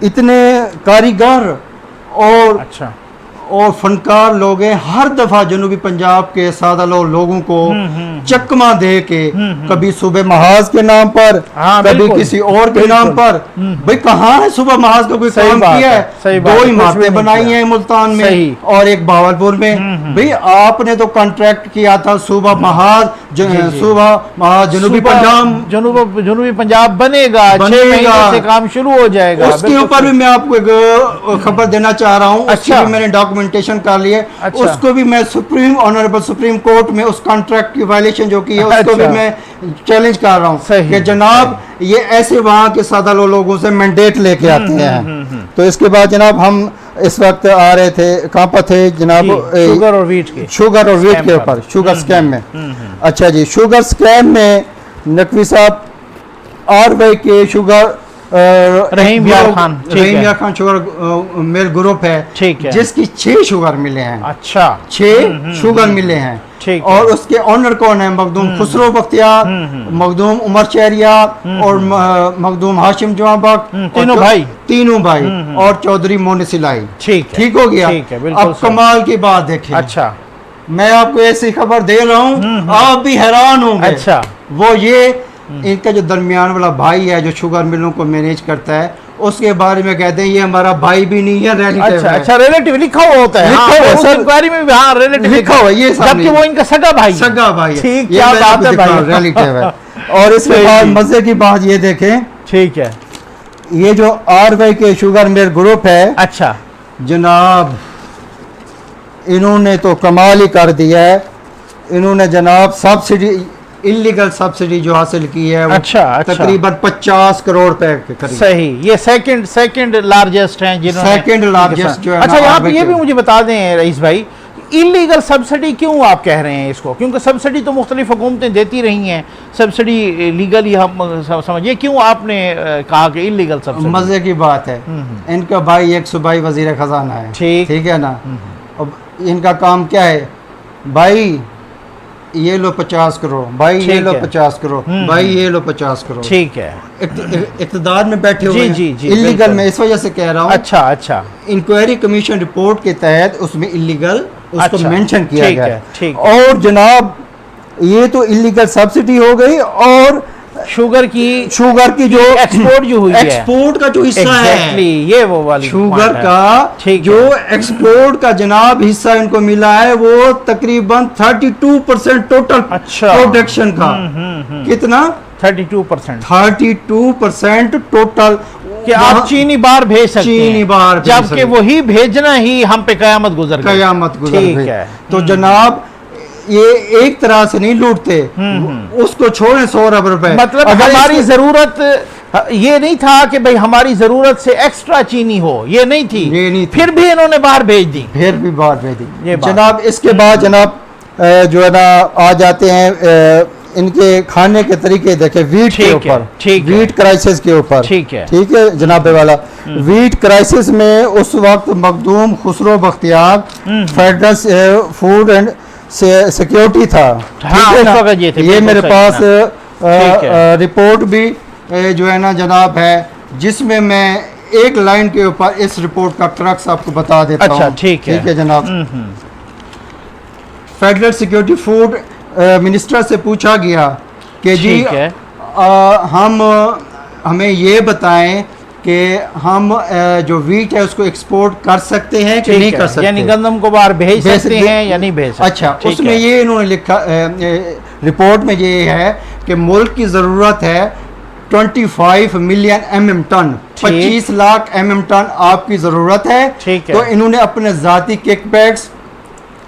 इतने कारीगर और अच्छा। फनकार लोग हैं, हर दफा जनूबी पंजाब के सादा लोगों को चकमा दे के कभी सुबह महाज के नाम पर, हाँ, कभी बिल्कुल, किसी और के नाम पर। भाई कहाँ है सुबह महाज का कोई सही काम बात किया है, है? सही बात 2 है, कुछ भी इमारतें नहीं बनाई किया। हैं मुल्तान सही। में और एक भावलपुर में। भाई आपने तो कॉन्ट्रैक्ट किया था सुबह महाज सुबह महाज जनूबी पंजाब जनूबी पंजाब बनेगा, 6 बनेगा। महीने से काम शुरू हो जाएगा। उसके बिल्कुल ऊपर भी सही। मैं आपको एक खबर देना चाह रहा हूँ। उसकी अच्छा। भी मैंने डॉक्यूमेंटेशन कर ली है। अच्छा। उसको भी मैं ऑनरेबल सुप्रीम कोर्ट में उस कॉन्ट्रैक्ट की वायलेशन जो की है उसको भी अच्छा। मैं चैलेंज कर रहा हूँ सही, कि जनाब ये ऐसे वहाँ के सादा लोगों से मैंडेट लेके आते हैं। तो इसके बाद जनाब हम इस वक्त आ रहे थे, कहाँ पर थे जनाब? जी, शुगर और वीट के शुगर और वीट स्कैम के पर। ऊपर, शुगर स्कैम में। अच्छा जी, शुगर स्कैम में नकवी साहब RY के शुगर रहीम यार खान, ठीक रहीम है। यार खान शुगर मिल ग्रुप है, ठीक है। जिसकी 6 शुगर मिले हैं। अच्छा। 6 शुगर मिले हैं। ठीक है। और उसके ऑनर कौन है? मखदूम खुसरो बख्तियार, मखदूम उमर शहरियार और मखदूम हाशिम जवाबक, तीनों भाई और चौधरी मोनी सिलाई। ठीक हो गया। ठीक है, बिल्कुल अब कमाल की बात देखें। अच्छा। मैं आपको ऐसी खबर दे रहा हूँ आप भी हैरान होंगे। अच्छा। वो ये इनका जो दरमियान वाला भाई है जो शुगर मिलों को मैनेज करता है, उसके बारे में कहते हैं ये हमारा भाई भी नहीं है, रिलेटिव अच्छा, है। अच्छा, रिलेटिव लिखा हुआ होता है। लिखा हाँ, हुआ है, उस सर। इंक्वायरी में भी हाँ रिलेटिव लिखा हुआ है, ये सामने। जबकि वो इनका सगा भाई है। सगा भाई है। ठीक, ये क्या मैं बात आपको है दिखा रहा हूं, भाई। रिलेटिव है। और इसके सही बाद जी। मजे की बात ये देखें, ठीक है। ये जो RY के शुगर मिल ग्रुप है अच्छा। जनाब, इन्होंने तो कमाल ही कर दिया है। इन्होंने जनाब सब्सिडी, इलीगल सब्सिडी जो हासिल की है वो अच्छा, अच्छा। तकरीबन 50 करोड़ रुपए के करीब। सही, ये सेकंड लार्जेस्ट हैं जिन्होंने। सेकंड लार्जेस्ट जो है अच्छा, ना, यहाँ पे RY ये के। भी मुझे बता दें रईस भाई, इलीगल सब्सिडी क्यों आप कह रहे हैं इसको? क्योंकि सब्सिडी तो मुख्तलिफ हुकूमतें देती रही हैं, सब्सिडी लीगली हम समझिए, क्यों आपने कहा कि इलीगल सब्सिडी? मजे की बात है, इनका भाई एक सूबाई वजीर खजाना है। ठीक है ना। अब इनका काम क्या है? भाई ये लो 50 करोड़, भाई ये लो 50 करोड़, भाई ये लो 50 करोड़। ठीक है। इक़्तिदार में बैठे हुए हैं। जी, जी, इलीगल बिल्कुल। में इस वजह से कह रहा हूँ। अच्छा, अच्छा। इंक्वायरी कमीशन रिपोर्ट के तहत उसमें इलीगल उसको अच्छा, मेंशन किया ठीक गया है, ठीक है। और जनाब ये तो इलीगल सब्सिडी हो गई और शुगर की जो एक्सपोर्ट जो हुई है, एक्सपोर्ट का जो हिस्सा Exactly, ये वो वाली शुगर point है। का ठीक जो है। एक्सपोर्ट का जनाब हिस्सा इनको मिला है वो तकरीबन 32% टोटल अच्छा। प्रोडक्शन का। कितना? 32%। 32% टोटल कि आप चीनी बार भेज सकते हैं, चीनी बार भेज जबकि सकते हैं। वही भेजना ही हम पे कयामत गुजर गई। कयामत गुजर ठीक गई। है। तो जनाब ये एक तरह से नहीं लूटते, उसको छोड़े 100 अरब रुपए। मतलब अगर हमारी इसके- जरूरत ये नहीं था कि भाई हमारी जरूरत से एक्स्ट्रा चीनी हो, ये नहीं थी। ये नहीं थी। फिर भी इन्होंने बाहर भेज दी। फिर भी बात भेज ये दी बात। जनाब। इसके बाद जनाब जो है ना आ जाते हैं इनके खाने के तरीके देखे वीट के ठीक है, ऊपर, ठीक है। वीट क्राइसिस के ऊपर। ठीक है। ठीक है जनाब वाला। वीट क्राइसिस में उस वक्त Makhdoom Khusro Bakhtiyar federal food and security था। हाँ, ठीक है उस ना? वक्त ये थे, ये बिल्कुल मेरे सही पास ठीक है। रिपोर्ट भी जो है ना जनाब है, जिसमें मैं एक लाइन के ऊपर इस रिपोर्ट का क्रक्स आपको बता देता हूं। अच्छा, ठीक है जनाब। फेडरल सिक्योरिटी फूड मिनिस्टर से पूछा गया कि जी हमें ये बताएं कि हम जो वीट है उसको एक्सपोर्ट कर सकते हैं कि नहीं कर सकते, यानी गंदम को बाहर भेज सकते हैं या नहीं भेज सकते। अच्छा, उसमें ये इन्होंने लिखा रिपोर्ट में ये है कि मुल्क की ज़रूरत है 25 million mm tonne, 25 lakh mm tonne आपकी ज़रूरत है। तो इन्होंने अपने ज़ाती किकबैक्स,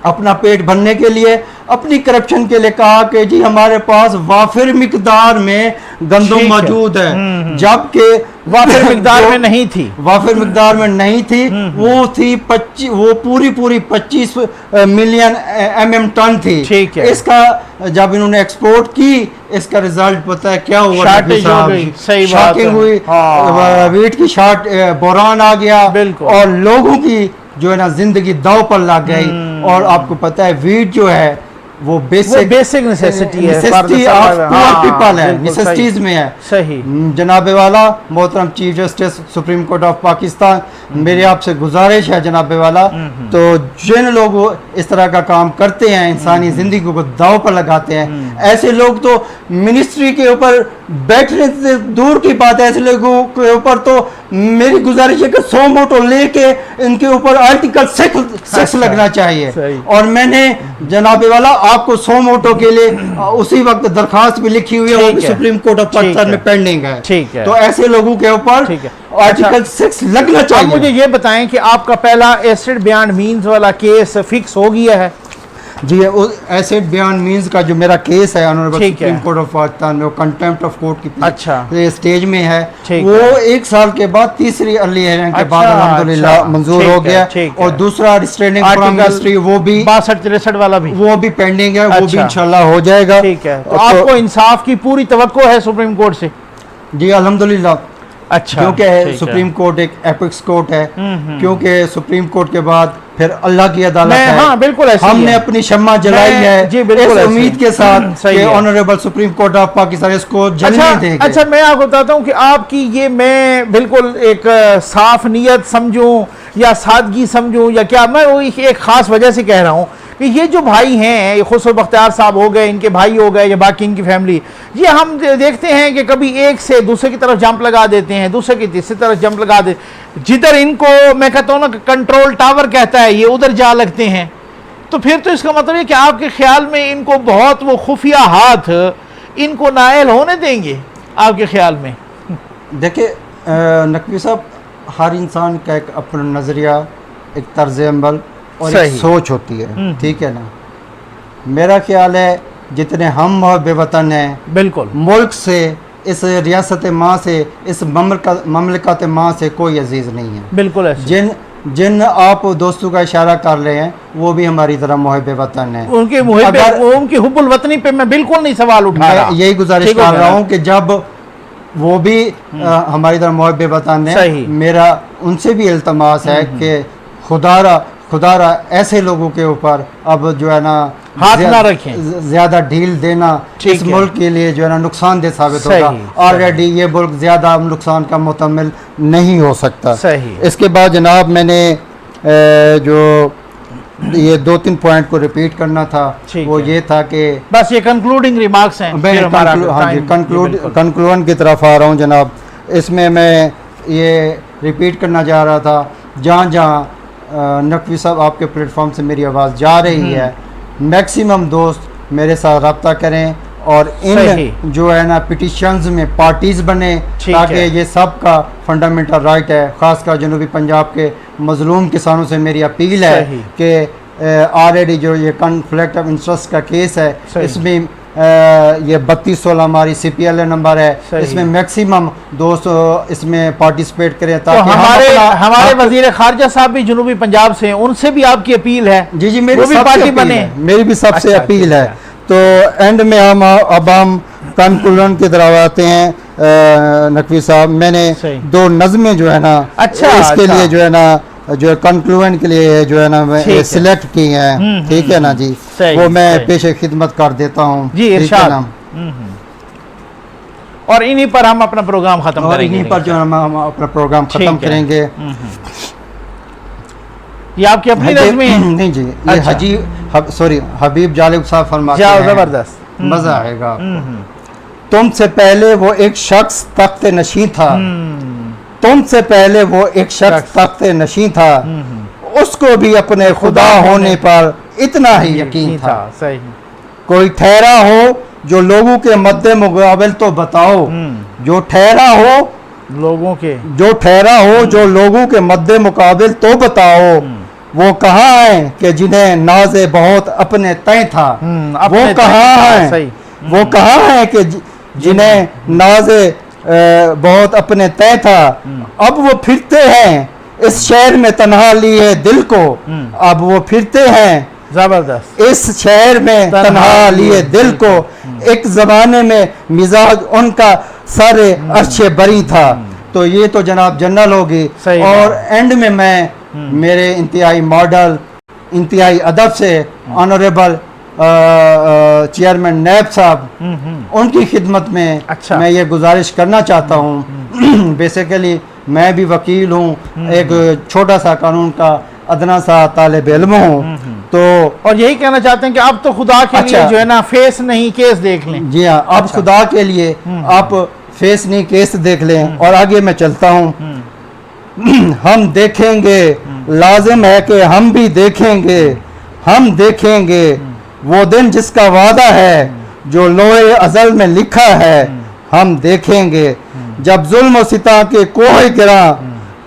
अपना पेट भरने के लिए, अपनी करप्शन के लिए कहा कि जी हमारे पास वाफिर मिकदार में गंदम मौजूद है, जबकि वाफिर मिकदार में नहीं थी, वाफिर मिकदार में नहीं थी। वो थी 25, वो पूरी 25 मिलियन mm टन थी। इसका जब इन्होंने एक्सपोर्ट की, इसका रिजल्ट पता है क्या हुआ? शॉकिंग हुई, वीट की शॉर्ट बहरान आ गया और लोगों की जो है ना जिंदगी दाव पर लग गई। और आपको पता है वीट जो है वो बेसिक नेसेसिटी है, पीपल है, नेसेसिटीज में है। सही। जनाबे वाला मोहतरम chief justice supreme court of Pakistan, मेरी आपसे गुजारिश है जनाबे वाला, तो जिन लोग इस तरह का काम करते हैं, इंसानी जिंदगी को दाव पर लगाते हैं, ऐसे लोग तो मिनिस्ट्री के ऊपर बैठने से दूर की बात है, ऐसे लोगों के ऊपर तो मेरी गुजारिश है कि 100 मोटो लेके इनके ऊपर आर्टिकल 6 लगना चाहिए। और मैंने जनाबे वाला आपको 100 मोटो के लिए उसी वक्त दरखास्त भी लिखी हुई है, वो भी सुप्रीम कोर्ट ऑफ पाकिस्तान में पेंडिंग है। तो ऐसे लोगों के ऊपर आर्टिकल 6 लगना चाहिए। मुझे ये बताएं कि आपका पहला एसिड बियॉन्ड मींस वाला केस फिक्स हो गया है? जी, एसिड बियॉन्ड मींस का जो मेरा केस है honourable supreme court of Pakistan में, वो कंटेम्प्ट ऑफ कोर्ट की स्टेज में है। वो 1 साल के बाद तीसरी अर्ली हियरिंग के बाद अल्हम्दुलिल्लाह मंजूर हो गया। और दूसरा रिस्ट्रेनिंग मिनिस्ट्री वो भी 62-63 वाला भी वो भी पेंडिंग है, वो भी इंशाल्लाह हो जाएगा। ठीक है। तो आपको इंसाफ की पूरी तवक्को है सुप्रीम कोर्ट से? जी अल्हम्दुलिल्लाह। अच्छा, क्योंकि सुप्रीम कोर्ट एक एपिक्स कोर्ट है, क्योंकि सुप्रीम कोर्ट के बाद फिर अल्लाह की अदालत है। हाँ, बिल्कुल ऐसे हमने अपनी शम्मा जलाई है जी, इस उम्मीद के साथ कि honourable supreme court of Pakistan इसको जलने देगा। अच्छा, मैं आपको बताता हूँ कि आपकी ये मैं बिल्कुल एक साफ नीयत समझूं या सादगी समझूं या क्या, मैं वो एक खास वजह से कह रहा हूँ कि ये जो भाई हैं, ये खुसरो बख्तियार साहब हो गए, इनके भाई हो गए या बाकी इनकी फैमिली, ये हम देखते हैं कि कभी एक से दूसरे की तरफ जंप लगा देते हैं, दूसरे की तीसरी तरफ जंप लगा दे, जिधर इनको मैं कहता हूँ ना कंट्रोल टावर कहता है, ये उधर जा लगते हैं। तो फिर तो इसका मतलब है कि आपके ख्याल में इनको बहुत वो खुफिया हाथ इनको नायल होने देंगे आपके ख्याल में? देखिए नकवी साहब, हर इंसान का एक अपना नज़रिया, एक तर्ज अमल और एक सोच होती है, ठीक है ना। मेरा ख्याल है जितने हम मुहब्बे वतन हैं, बिल्कुल मुल्क से, इस रियासत माँ से, इस ममलकत माँ से कोई अजीज़ नहीं है। बिल्कुल ऐसे। जिन आप दोस्तों का इशारा कर रहे हैं वो भी हमारी तरह मुहब्बे वतन है। उनकी हुब्बुल वतनी पे मैं बिल्कुल नहीं सवाल उठा रहा, यही गुजारिश कर रहा हूँ कि जब वो भी हमारी तरह मुहब्बे वतन है, मेरा उनसे भी इल्तमास है कि खुदारा ऐसे लोगों के ऊपर अब जो है ना हाथ ना रखें, ज्यादा ढील देना इस मुल्क के लिए जो है ना नुकसानदेह साबित होगा। ऑलरेडी ये मुल्क ज्यादा नुकसान का मुतमिल नहीं हो सकता। इसके बाद जनाब मैंने जो ये 2-3 पॉइंट को रिपीट करना था, वो ये था कि बस ये कंक्लूडिंग रिमार्क्स हैं। कंक्लूजन की तरफ आ रहा हूँ जनाब। इसमें मैं ये रिपीट करना चाह रहा था, जहाँ नकवी साहब आपके प्लेटफॉर्म से मेरी आवाज़ जा रही है, मैक्सिमम दोस्त मेरे साथ रब्ता करें और इन जो है ना पिटिशंस में पार्टीज बने, ताकि ये सब का फंडामेंटल राइट है। ख़ासकर जनूबी पंजाब के मजलूम किसानों से मेरी अपील है कि ऑलरेडी जो ये कॉन्फ्लिक्ट ऑफ इंटरेस्ट का केस है, इसमें ये 3216 हमारी CPLA नंबर है, इसमें मैक्सिमम दोस्त इसमें पार्टिसिपेट करें, ताकि तो हमारे वजीर खारजा साहब भी जनूबी पंजाब से हैं, उनसे भी आपकी अपील है। जी जी, मेरी भी पार्टी बने, मेरी भी सबसे अपील है। तो एंड में हम कंक्लूजन की तरफ आते हैं। नकवी साहब, मैंने 2 नज़में जो है ना इसके लिए जो है ना जो कंक्लूजन के लिए जो है ना मैं सिलेक्ट की हैं, ठीक है ना जी, वो मैं पेशे खिदमत कर देता हूँ जी, ठीक है ना। और इन्हीं पर हम अपना प्रोग्राम खत्म और करेंगे। इन्हीं पर जो हम अपना प्रोग्राम ठीक खत्म है। करेंगे। ये आपकी अपनी नज़्में हैं? नहीं जी, ये अच्छा। सॉरी हबीब जालिब साहब फरमाते जाओ, हैं, जबरदस्त। मजा आएगा आपको। तुमसे पहले वो एक शख्स तख्त नशीं था, तुमसे पहले वो एक शख्स तख्त नशीं था, उसको भी अपने खुदा होने पर इतना ही यकीन था। सही। कोई ठहरा हो जो लोगों के मद्दे मुकाबिल तो बताओ, जो ठहरा हो लोगों के, जो ठहरा हो जो लोगों के मद्दे मुकाबिल तो बताओ, वो कहाँ है कि जिन्हें नाज़े बहुत अपने तय था। वो कहाँ है, वो कहाँ है कि जिन्हें नाज़े बहुत अपने तय था। अब वो फिरते हैं इस शहर में तन्हा लिए दिल को, अब वो फिरते हैं जबरदस्त इस शहर में तन्हा लिए दिल को। एक जमाने में मिजाज उनका सारे अच्छे बरी था। तो ये तो जनाब जनरल होगी। और एंड में मैं मेरे इंतहाई मॉडल, इंतहाई अदब से ऑनरेबल चेयरमैन नैब साहब, उनकी खिदमत में मैं ये गुजारिश करना चाहता हूँ। बेसिकली मैं भी वकील हूँ, एक छोटा सा कानून का अदना सा तालिब इल्म हूँ। तो और यही कहना चाहते हैं कि अब तो खुदा के लिए जो है ना फेस नहीं केस देख लें। जी हाँ, अब खुदा के लिए आप फेस नहीं केस देख लें। और आगे मैं चलता हूँ। हम देखेंगे, लाजिम है कि हम भी देखेंगे, हम देखेंगे वो दिन जिसका वादा है जो लोहे अजल में लिखा है। हम देखेंगे जब जुल्म और सिता के कोह गिरा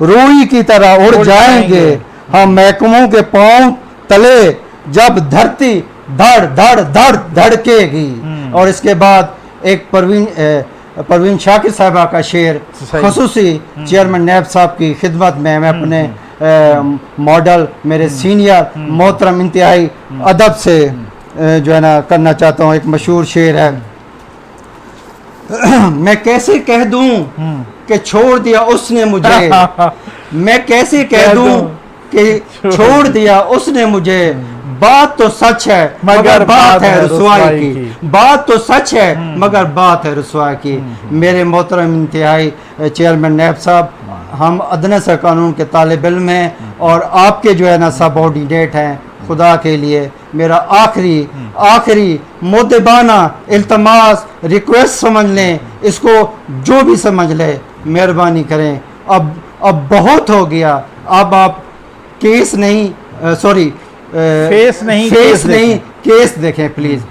रूई की तरह उड़ जाएंगे। हम महकमों के पांव तले जब धरती धड़ धड़ धड़ धड़केगी। और इसके बाद एक परवीन शाकिर साहबा का शेर खुसूसी चेयरमैन नैब साहब की खिदमत में मैं अपने मॉडल मेरे सीनियर मोहतरम इंतहाई अदब से जो है ना करना चाहता हूँ। एक मशहूर शेर है। मैं कैसे कह दूं कि छोड़ दिया उसने मुझे, मैं कैसे कह दूं कि छोड़ दिया उसने मुझे। बात तो सच है मगर बात है रुसवाई की, बात तो सच है मगर बात है रुसवाई की। मेरे मोहतरम इंतहाई चेयरमैन नैब साहब, हम अदना सा कानून के तालिब इल्म हैं और आपके जो है ना सबऑर्डिनेट हैं। खुदा के लिए मेरा आखिरी मुद्देबाना इल्तमास रिक्वेस्ट समझ लें, इसको जो भी समझ ले, मेहरबानी करें। अब बहुत हो गया। अब आप केस नहीं सॉरी फेस नहीं केस देखें प्लीज।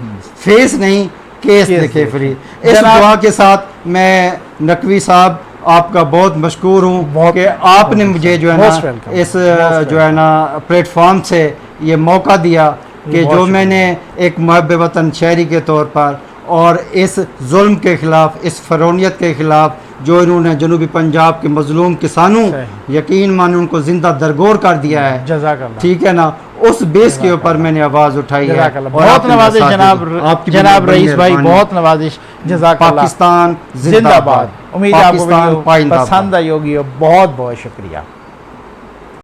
फेस नहीं केस देखें प्लीज। इस दुआ के साथ मैं नकवी साहब आपका बहुत मशकूर हूँ कि आपने मुझे जो है ना इस जो है ना प्लेटफॉर्म से ये मौका दिया कि जो मैंने एक मुहब्ब वतन शहरी के तौर पर और इस जुल्म के ख़िलाफ़, इस फ़रौनियत के ख़िलाफ़ जो इन्होंने जनूबी पंजाब के मजलूम किसानों यकीन मानो उनको ज़िंदा दरगोर कर दिया है, ठीक है ना, उस बेस के ऊपर मैंने आवाज़ उठाई है। बहुत नवाजिश जनाब रईस भाई, बहुत नवाजिश। जज़ाकल्लाह। पाकिस्तान जिंदाबाद। उम्मीद है आपको पसंद आई होगी। बहुत बहुत शुक्रिया।